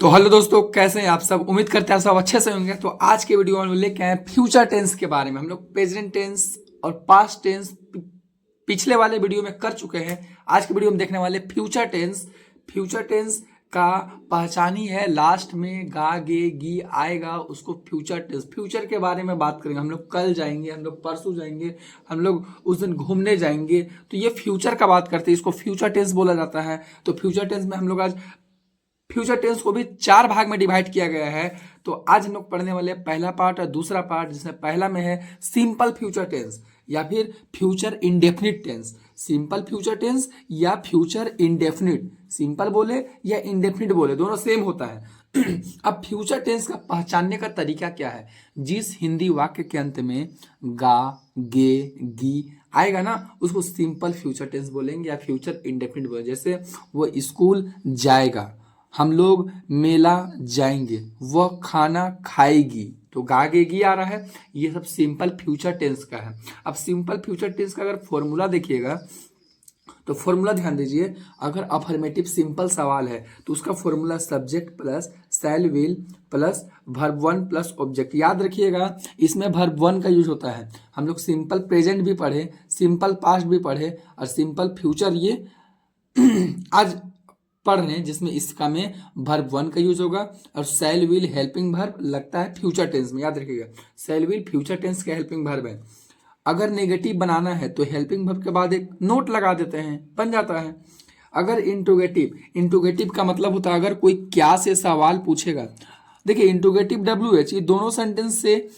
तो हेलो दोस्तों, कैसे हैं आप सब। उम्मीद करते हैं आप सब अच्छे से होंगे। तो आज के वीडियो में लेके आए फ्यूचर टेंस के बारे में। हम लोग प्रेजेंट टेंस और पास्ट टेंस पिछले वाले वीडियो में कर चुके हैं। आज के वीडियो में देखने वाले फ्यूचर टेंस। फ्यूचर टेंस का पहचान ही है लास्ट में गा गे गी आएगा, उसको फ्यूचर टेंस। फ्यूचर के बारे में बात करेंगे। हम लोग कल जाएंगे, हम लोग परसों जाएंगे, हम लोग उस दिन घूमने जाएंगे, तो ये फ्यूचर का बात करते हैं, इसको फ्यूचर टेंस बोला जाता है। तो फ्यूचर टेंस में हम लोग आज फ्यूचर टेंस को भी 4 भाग में डिवाइड किया गया है। तो आज हम लोग पढ़ने वाले पहला पार्ट और दूसरा पार्ट, जिसमें पहला में है सिंपल फ्यूचर टेंस या फिर future indefinite tense. Simple future tense या फ्यूचर इंडेफिनिट, सिंपल बोले या इंडेफिनिट बोले दोनों सेम होता है। अब फ्यूचर टेंस का पहचानने का तरीका क्या है। जिस हिंदी वाक्य के अंत में गा गे गी आएगा ना, उसको सिंपल फ्यूचर टेंस बोलेंगे या फ्यूचर इंडेफिनिट बोलेंगे। जैसे वो स्कूल जाएगा, हम लोग मेला जाएंगे, वह खाना खाएगी, तो गागेगी आ रहा है। ये सब सिंपल फ्यूचर टेंस का है। अब सिंपल फ्यूचर टेंस का अगर फॉर्मूला देखिएगा तो फॉर्मूला ध्यान दीजिए। अगर अफर्मेटिव सिंपल सवाल है तो उसका formula subject plus shell will plus verb one plus object. याद रखिएगा, इसमें वर्ब वन का यूज होता है। हम लोग सिंपल प्रेजेंट भी पढ़े, सिंपल पास्ट भी पढ़े और सिंपल फ्यूचर ये आज पढ़ रहे हैं, जिसमें इसका में वर्ब वन का यूज होगा और शैल विल हेल्पिंग वर्ब लगता है फ्यूचर टेंस में। याद रखिएगा, शैल विल फ्यूचर टेंस का हेल्पिंग वर्ब है। अगर नेगेटिव बनाना है तो हेल्पिंग वर्ब के बाद एक नोट लगा देते हैं, बन जाता है। अगर इंट्रोगेटिव, इंट्रोगेटिव का मतलब होता है अगर कोई क्या से सवाल पूछेगा। देखिए, इंट्रोगेटिव WH ये दोनों सेंटेंस से,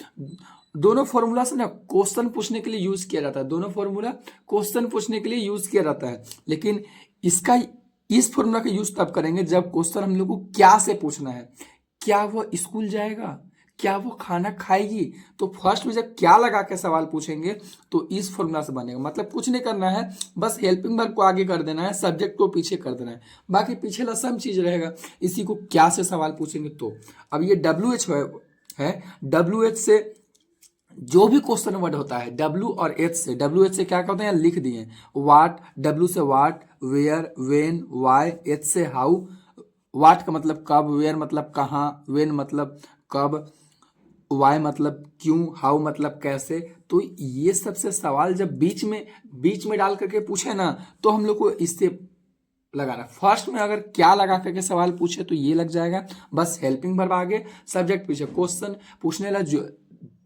दोनों फॉर्मूला से ना क्वेश्चन पूछने के लिए यूज किया जाता है। दोनों फॉर्मूला क्वेश्चन पूछने के लिए यूज किया जाता है, लेकिन इसका इस फॉर्मूला का यूज तब करेंगे जब क्वेश्चन हम लोग को क्या से पूछना है। क्या वो स्कूल जाएगा, क्या वो खाना खाएगी, तो फर्स्ट में जब क्या लगा के सवाल पूछेंगे तो इस फॉर्मूला से बनेगा। मतलब कुछ नहीं करना है, बस हेल्पिंग वर्ब को आगे कर देना है, सब्जेक्ट को पीछे कर देना है, बाकी पीछे लसम चीज रहेगा। इसी को क्या से सवाल पूछेंगे। तो अब ये WH है। WH से जो भी क्वेश्चन वर्ड होता है, W और H से, WH से क्या करते हैं लिख दिए। वाट, W से वाट, वेयर, वेन, वाई, H से हाउ। वाट का मतलब कब, वेयर मतलब कहाँ, वेन मतलब कब, वाई मतलब क्यों, हाउ मतलब कैसे। तो ये सबसे सवाल जब बीच में डाल करके पूछे ना, तो हम लोग को इससे लगाना। फर्स्ट में अगर क्या लगा करके सवाल पूछे तो ये लग जाएगा, बस हेल्पिंग वर्ब आगे, सब्जेक्ट पीछे। क्वेश्चन पूछने ला जो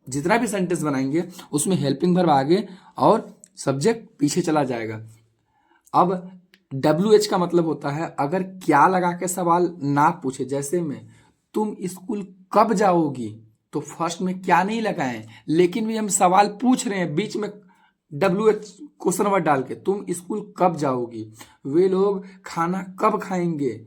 जितना भी सेंटेंस बनाएंगे उसमें हेल्पिंग वर्ब आगे और सब्जेक्ट पीछे चला जाएगा। अब WH का मतलब होता है अगर क्या लगा के सवाल ना पूछे। जैसे में तुम स्कूल कब जाओगी, तो फर्स्ट में क्या नहीं लगाएं, लेकिन भी हम सवाल पूछ रहे हैं, बीच में WH क्वेश्चन वर्ड डाल के तुम स्कूल कब जाओगी, वे लोग खाना कब खाएंगे,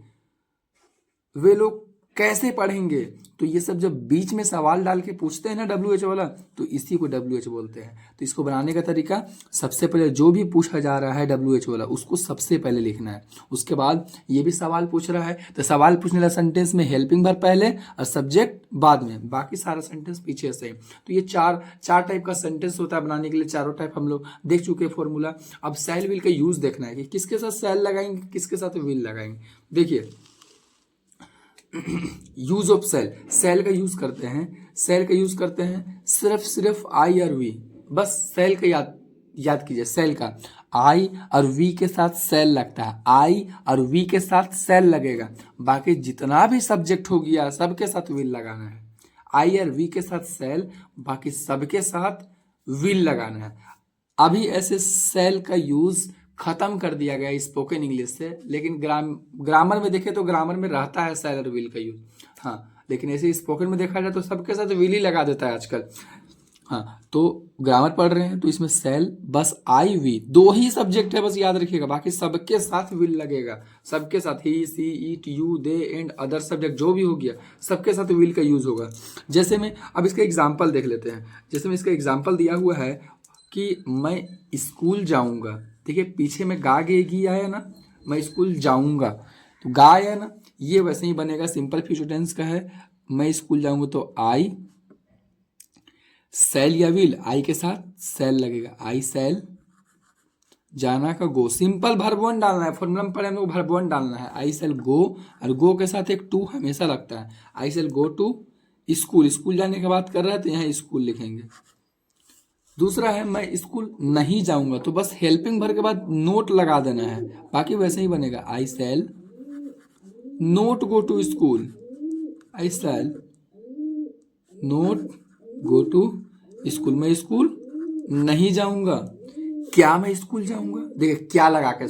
वे लोग कैसे पढ़ेंगे। तो ये सब जब बीच में सवाल डाल के पूछते हैं ना WH वाला, तो इसी को WH बोलते हैं। तो इसको बनाने का तरीका, सबसे पहले जो भी पूछा जा रहा है WH वाला उसको सबसे पहले लिखना है। उसके बाद ये भी सवाल पूछ रहा है तो सवाल पूछने वाला सेंटेंस में हेल्पिंग वर्ब पहले और सब्जेक्ट बाद में, बाकी सारा सेंटेंस पीछे से। तो ये चार टाइप का सेंटेंस होता है बनाने के लिए। चारों टाइप हम लोग देख चुके हैं फॉर्मूला। अब शैल विल का यूज देखना है कि किसके साथ शैल लगाएंगे, किसके साथ विल लगाएंगे। देखिए, यूज ऑफ सेल, सेल का यूज करते हैं, सेल का यूज करते हैं सिर्फ आई और वी। बस सेल का याद कीजिए, सेल का आई और वी के साथ सेल लगता है, आई और वी के साथ सेल लगेगा। बाकी जितना भी सब्जेक्ट हो गया सबके साथ विल लगाना है। आई और वी के साथ सेल, बाकी सबके साथ विल लगाना है। अभी ऐसे सेल का यूज खत्म कर दिया गया स्पोकन इंग्लिश से, लेकिन ग्रामर में देखे तो ग्रामर में रहता है सेल और विल का यूज। हाँ, लेकिन ऐसे स्पोकन में देखा जाए तो सबके साथ विल ही लगा देता है आजकल। हाँ, तो ग्रामर पढ़ रहे हैं तो इसमें सेल, बस आई वी दो ही सब्जेक्ट है, बस याद रखिएगा, बाकी सबके साथ विल लगेगा। सबके साथ ही, she, it, you, they and other subject जो भी हो गया सबके साथ विल का यूज होगा। जैसे में अब इसका एग्जाम्पल देख लेते हैं। जैसे में इसका एग्जाम्पल दिया हुआ है कि मैं स्कूल जाऊंगा। देखिए, पीछे में गा गेगी आया ना, मैं स्कूल जाऊंगा, तो गा आया ना, ये वैसे ही बनेगा, सिंपल फ्यूचर टेंस का है। मैं स्कूल जाऊंगा तो आई, सेल या विल, आई के साथ सेल लगेगा, आई सेल जाना का गो, सिंपल वर्ब वन डालना है, फॉर्मूला में पढ़े हम लोग वर्ब वन डालना है। आई शैल गो, और गो के साथ एक टू हमेशा लगता है। आई शैल गो टू स्कूल, स्कूल जाने की बात कर रहा है तो यहाँ स्कूल लिखेंगे। दूसरा है मैं स्कूल नहीं जाऊंगा, तो बस हेल्पिंग वर्ब के बाद नोट लगा देना है, बाकी वैसे ही बनेगा। I shall not go to school, I shall not go to school, मैं स्कूल नहीं जाऊंगा। क्या मैं स्कूल जाऊंगा, देखिए क्या लगा के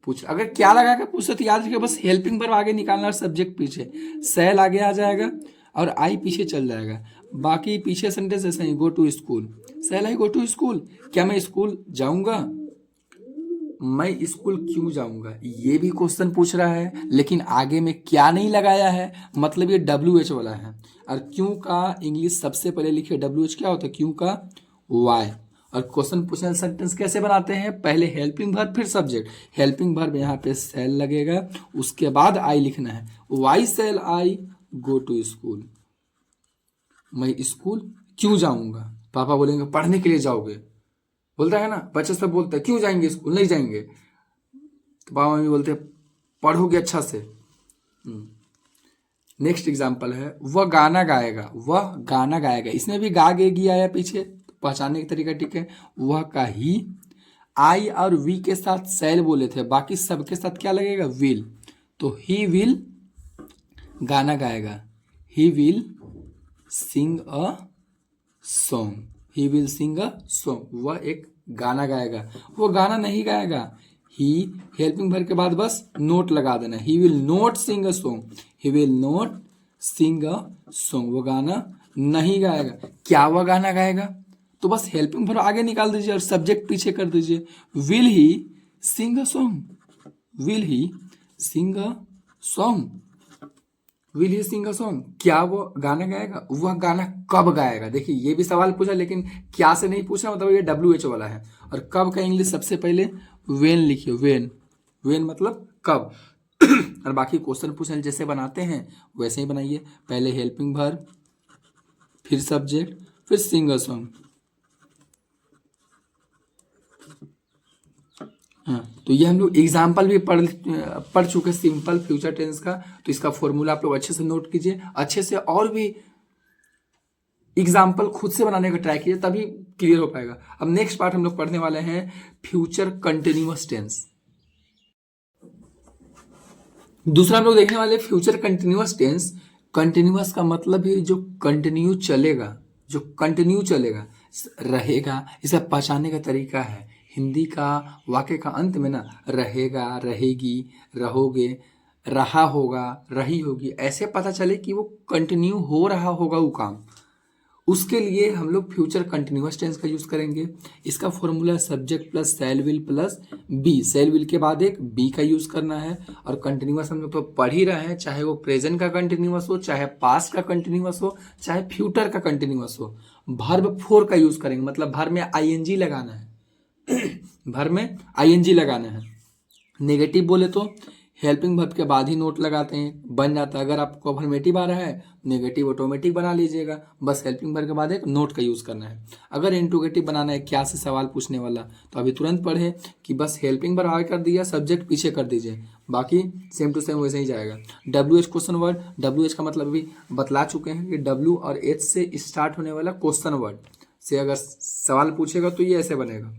पूछ, अगर क्या लगा के पूछे तो याद रखिए बस हेल्पिंग वर्ब आगे निकालना और सब्जेक्ट पीछे, शैल आगे आ जाएगा और आई पीछे चल जाएगा। बाकी पीछे सेंटेंस ऐसा ही, go to school, shall I go to school, क्या मैं स्कूल जाऊंगा, मैं स्कूल क्यों जाऊंगा, ये भी क्वेश्चन पूछ रहा है, लेकिन आगे में क्या नहीं लगाया है, मतलब ये WH वाला है। और क्यों का इंग्लिश सबसे पहले लिखे, WH क्या होता है, क्यों का वाई। और क्वेश्चन पूछने सेंटेंस कैसे बनाते हैं, पहले हेल्पिंग वर्ब फिर सब्जेक्ट, हेल्पिंग वर्ब यहाँ पे शैल लगेगा, उसके बाद आई लिखना है। Why shall I go to school, मैं स्कूल क्यों जाऊंगा। पापा बोलेंगे पढ़ने के लिए जाओगे, बोलता है ना, बच्चे सब बोलते हैं क्यों जाएंगे स्कूल, नहीं जाएंगे, तो पापा मम्मी बोलते हैं पढ़ोगे अच्छा से। नेक्स्ट एग्जाम्पल है वह गाना गाएगा, वह गाना गाएगा, इसमें भी गा गेगी आया पीछे, तो पहचानने का तरीका ठीक है। वह का ही, आई और वी के साथ शैल बोले थे, बाकी सबके साथ क्या लगेगा, विल, तो ही विल गाना गाएगा, he will sing a song, he will sing a song, वह एक गाना गाएगा। वो गाना नहीं गाएगा, ही हेल्पिंग वर्ब के बाद बस नोट लगा देना, he will not sing a song, he will not sing a song, वो गाना नहीं गाएगा। क्या वह गाना गाएगा, तो बस हेल्पिंग वर्ब आगे निकाल दीजिए और सब्जेक्ट पीछे कर दीजिए। Will he sing a song, will he sing a song, will he sing a song, क्या वो गाना गाएगा, वह गाना कब गाएगा। देखिए ये भी सवाल पूछा, लेकिन क्या से नहीं पूछा, मतलब ये WH वाला है। और कब का इंग्लिश सबसे पहले वेन लिखिए, वेन, वेन मतलब कब। और बाकी क्वेश्चन पूछने जैसे बनाते हैं वैसे ही बनाइए, पहले हेल्पिंग वर्ब फिर सब्जेक्ट फिर सिंग अ सॉन्ग। हाँ, तो ये हम लोग एग्जाम्पल भी पढ़ चुके सिंपल फ्यूचर टेंस का, तो इसका फॉर्मूला आप लोग अच्छे से नोट कीजिए, अच्छे से और भी एग्जाम्पल खुद से बनाने का ट्राई कीजिए, तभी क्लियर हो पाएगा। अब नेक्स्ट पार्ट हम लोग पढ़ने वाले हैं फ्यूचर कंटिन्यूअस टेंस। दूसरा हम लोग देखने वाले फ्यूचर कंटिन्यूअस टेंस। कंटिन्यूअस का मतलब है जो कंटिन्यू चलेगा, जो कंटिन्यू चलेगा रहेगा, इसे पहचानने का तरीका है, हिंदी का वाक्य का अंत में ना रहेगा, रहेगी, रहोगे, रहा होगा, रही होगी, ऐसे पता चले कि वो कंटिन्यू हो रहा होगा वो काम, उसके लिए हम लोग फ्यूचर कंटिन्यूअस टेंस का यूज करेंगे। इसका formula subject plus shall will plus be, shall will के बाद एक बी का यूज करना है। और कंटिन्यूअस हम लोग तो पढ़ ही रहे हैं, चाहे वो प्रेजेंट का कंटिन्यूअस हो, चाहे पास्ट का कंटिन्यूअस हो, चाहे फ्यूचर का कंटिन्यूअस हो, वर्ब फोर का यूज करेंगे, मतलब वर्ब में आईएनजी लगाना है। वर्ब में आईएनजी लगाना है। नेगेटिव बोले तो हेल्पिंग वर्ब के बाद ही नोट लगाते हैं, बन जाता है। अगर आपको अफर्मेटिव आ रहा है नेगेटिव ऑटोमेटिक बना लीजिएगा, बस हेल्पिंग वर्ब के बाद एक नोट का यूज करना है। अगर इंट्रोगेटिव बनाना है, क्या से सवाल पूछने वाला, तो अभी तुरंत पढ़े कि बस हेल्पिंग वर्ब आगे कर दिया, सब्जेक्ट पीछे कर दीजिए, बाकी सेम टू सेम वैसे ही जाएगा। WH क्वेश्चन वर्ड, WH का मतलब भी बतला चुके हैं कि W और H से स्टार्ट होने वाला क्वेश्चन वर्ड से अगर सवाल पूछेगा तो ये ऐसे बनेगा।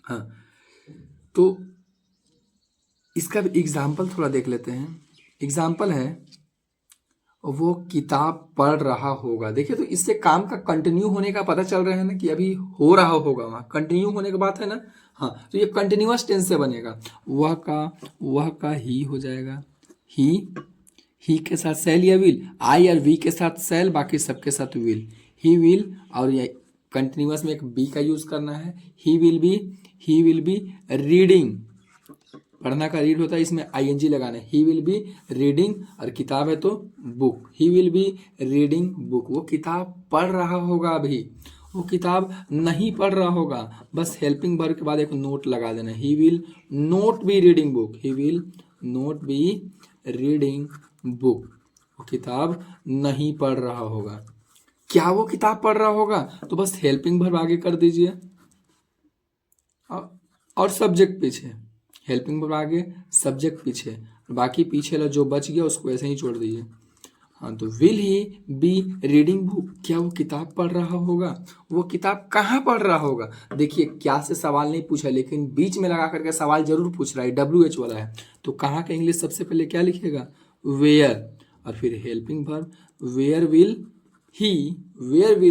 हाँ, तो इसका भी एग्जाम्पल थोड़ा देख लेते हैं। एग्जाम्पल है वो किताब पढ़ रहा होगा। देखिए तो इससे काम का कंटिन्यू होने का पता चल रहा है ना कि अभी हो रहा होगा, वहाँ कंटिन्यू होने की बात है ना। हाँ, तो ये कंटिन्यूअस टेंस से बनेगा। वह का ही हो जाएगा, ही के साथ सेल या विल, आई और वी के साथ सेल, बाकी सबके साथ विल, ही विल, और ये कंटिन्यूअस में एक बी का यूज करना है। ही विल बी रीडिंग, पढ़ना का रीड होता है, इसमें आईएनजी लगाना है। ही विल बी रीडिंग, और किताब है तो book, he will be reading book, वो किताब पढ़ रहा होगा, अभी वो किताब नहीं पढ़ रहा होगा, बस हेल्पिंग वर्ब के बाद एक नोट लगा देना, he will not be reading book, he will not be reading book, वो किताब नहीं पढ़ रहा होगा। क्या वो किताब पढ़ रहा होगा, तो बस हेल्पिंग वर्ब आगे कर दीजिए। और सब्जेक्ट पीछे, हेल्पिंग वर्ब आगे, सब्जेक्ट पीछे, बाकी पीछे ला जो बच गया उसको ऐसे ही छोड़ दीजिए। हाँ, तो will he be reading book, क्या वो किताब पढ़ रहा होगा? वो किताब कहाँ पढ़ रहा होगा? देखिए क्या से सवाल नहीं पूछा, लेकिन बीच में लगा करके सवाल जरूर पूछ रहा है, WH वाला है, तो कहाँ का इंग्लिश सबसे पहले क्या लिखेगा? वेयर, और फिर helping verb, where will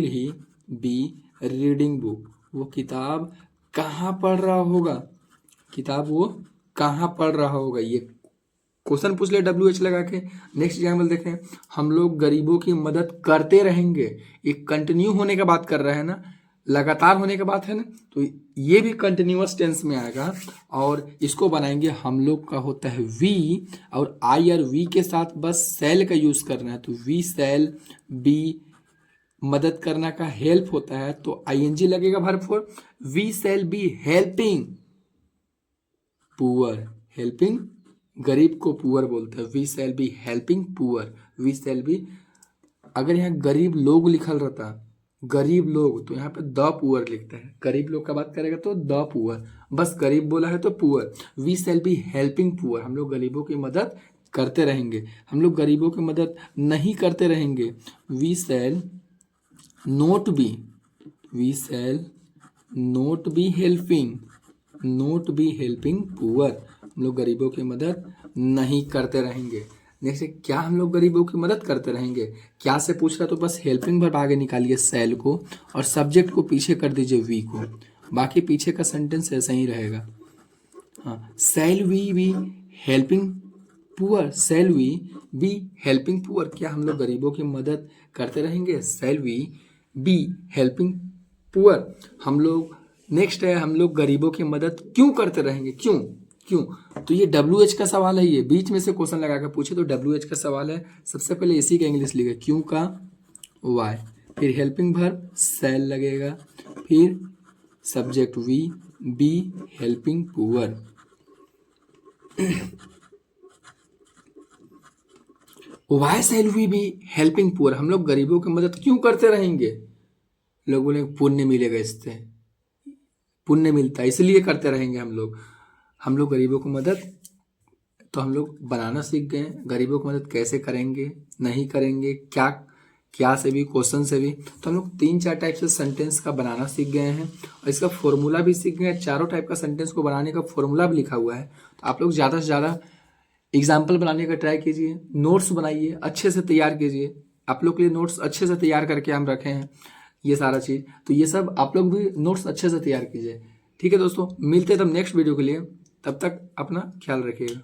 he be reading book, वो किताब कहाँ पढ़ रहा होगा? किताब वो कहाँ पढ़ रहा होगा? ये क्वेश्चन पूछ ले WH लगा के। नेक्स्ट एग्जाम्पल देखें, हम लोग गरीबों की मदद करते रहेंगे, ये कंटिन्यू होने का बात कर रहा है ना, लगातार होने का बात है ना, तो ये भी कंटिन्यूअस टेंस में आएगा और इसको बनाएंगे, हम लोग का होता है वी और आई और वी के साथ बस सेल का यूज करना है, तो वी सेल बी मदद करना का हेल्प होता है तो ING लगेगा verb for, we shall be helping poor, helping गरीब को पुअर बोलते हैं, we shall be helping poor, we shall be, अगर यहाँ गरीब लोग लिखल रहता, गरीब लोग, तो यहाँ पे द पुअर लिखता है, गरीब लोग का बात करेगा तो द पुअर, बस गरीब बोला है तो poor, we shall be helping poor, हम लोग गरीबों की मदद करते रहेंगे, हम लोग गरीबों की मदद नहीं करते रहेंगे, we shall not be, we shall not be helping, not be helping poor, हम लोग गरीबों की मदद नहीं करते रहेंगे। नेक्स्ट, क्या हम लोग गरीबों की मदद करते रहेंगे? क्या से पूछ रहा तो बस हेल्पिंग वर्ब आगे निकालिए सेल को और सब्जेक्ट को पीछे कर दीजिए वी को, बाकी पीछे का सेंटेंस ऐसा ही रहेगा। हाँ, shall we be helping poor, shall we be helping poor, क्या हम लोग गरीबों की मदद करते रहेंगे? Shall we be helping poor, हम लोग, नेक्स्ट है, हम लोग गरीबों की मदद क्यों करते रहेंगे? क्यों क्यों? तो ये WH का सवाल है, ये बीच में से क्वेश्चन लगा कर पूछे तो WH का सवाल है, सबसे पहले इसी का इंग्लिश लिखे, क्यों का वाई, फिर हेल्पिंग वर्ब सेल लगेगा, फिर subject we be helping poor. Why shall we be helping poor, हम लोग गरीबों की मदद क्यों करते रहेंगे? लोग बोले पुण्य मिलेगा, इससे पुण्य मिलता है इसलिए करते रहेंगे हम लोग गरीबों को मदद, तो हम लोग बनाना सीख गए, गरीबों की मदद कैसे करेंगे, नहीं करेंगे, क्या क्या से भी, क्वेश्चन से भी, तो हम लोग 3-4 टाइप से सेंटेंस का बनाना सीख गए हैं और इसका फॉर्मूला भी सीख गए हैं, चारों टाइप का सेंटेंस को बनाने का फॉर्मूला भी लिखा हुआ है, तो आप लोग ज़्यादा से ज़्यादा एग्जाम्पल बनाने का ट्राई कीजिए, नोट्स बनाइए, अच्छे से तैयार कीजिए, आप लोग के लिए नोट्स अच्छे से तैयार करके हम रखे हैं ये सारा चीज़, तो ये सब आप लोग भी नोट्स अच्छे से तैयार कीजिए। ठीक है दोस्तों, मिलते हैं तब नेक्स्ट वीडियो के लिए, तब तक अपना ख्याल रखिएगा।